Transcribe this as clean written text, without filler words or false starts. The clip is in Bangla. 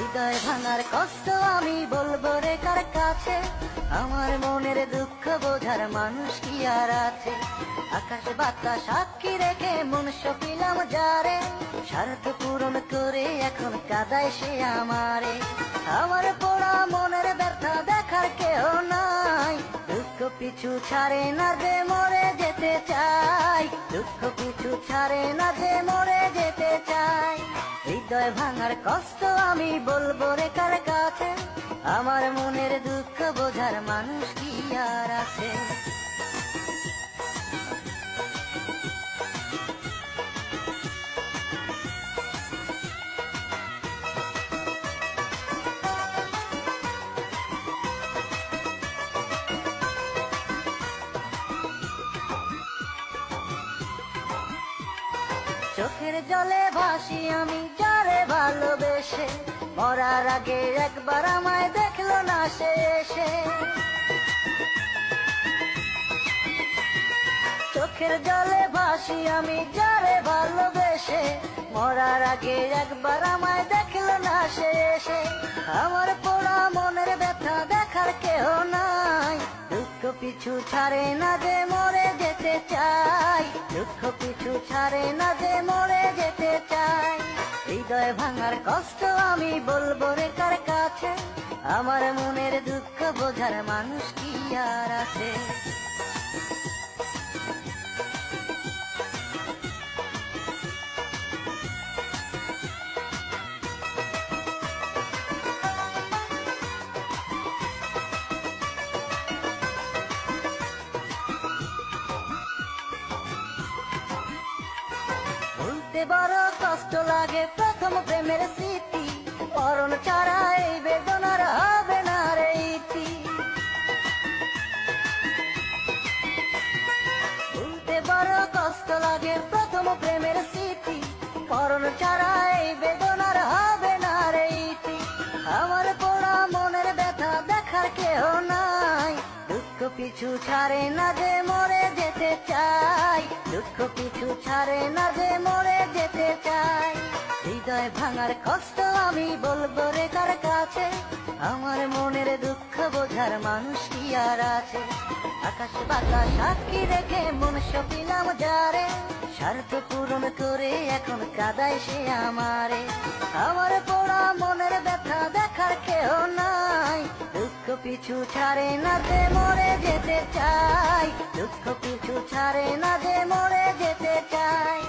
হৃদয় ভাঙার কষ্ট আমি বলবো রে কার কাছে? আমার মনের দুঃখ বোঝার মানুষ কি আর আছে? আকাশ বাতাস সাক্ষী রেখে মন সপিলাম যারে, স্বার্থ পূরণ করে এখন কাঁদায় সে আমারে। আমার পোড়া মনের ব্যথা দেখার কেহ নাই, দুঃখ পিছু ছাড়ে না যে মরে যেতে চাই, দুঃখ পিছু ছাড়ে না যে মরে যেতে চাই। হৃদয় ভাঙার কষ্ট আমি বলবো রে কার কাছে? আমার মনের দুঃখ বোঝার মানুষ কি আর আছে? চোখের জলে ভাসি আমি যারে ভালোবেসে, মরার আগে একবার আমায় দেখলো না সে এসে। চোখের জলে ভাসি আমি যারে ভালোবেসে, মরার আগে একবার আমায় দেখলো না সে এসে। আমার পোড়া মনের ব্যথা দেখার কেহ নাই, দুঃখ পিছু ছাড়ে না যে মরে যেতে চাই, দুঃখ পিছু ছাড়ে না যে মরে যেতে চাই। হৃদয় ভাঙার কষ্ট আমি বলবো রে কার কাছে? আমার মনের দুঃখ বোঝার মানুষ কি আর আছে? ভুলতে বড় কষ্ট লাগে প্রথম প্রেমের স্মৃতি, মরণ ছাড়া এই বেদনার হবে না রে ইতি। ভুলতে বড় কষ্ট লাগে প্রথম প্রেমের স্মৃতি, মরণ ছাড়া এই বেদনার হবে না রে ইতি। আমার পোড়া মনের ব্যথা দেখার কেহ নাই, দুঃখ পিছু ছাড়ে না যে মরে যেতে চাই, দুঃখ পিছু ছাড়ে না যে মরে যেতে চাই। হৃদয় ভাঙার কষ্ট আমি বলবো রে কার কাছে? আমার মনের দুঃখ বোঝার মানুষ কি আর আছে? আকাশ বাতাস সাক্ষী রেখে মন সপিলাম যারে, স্বার্থ পূরণ করে এখন কাঁদায় সে আমারে। আমার পোড়া মনের ব্যথা দেখার কেহ নাই, দুঃখ পিছু ছাড়ে না যে মরে যেতে চাই, দুঃখ পিছু ছাড়ে না যে মরে যেতে চাই।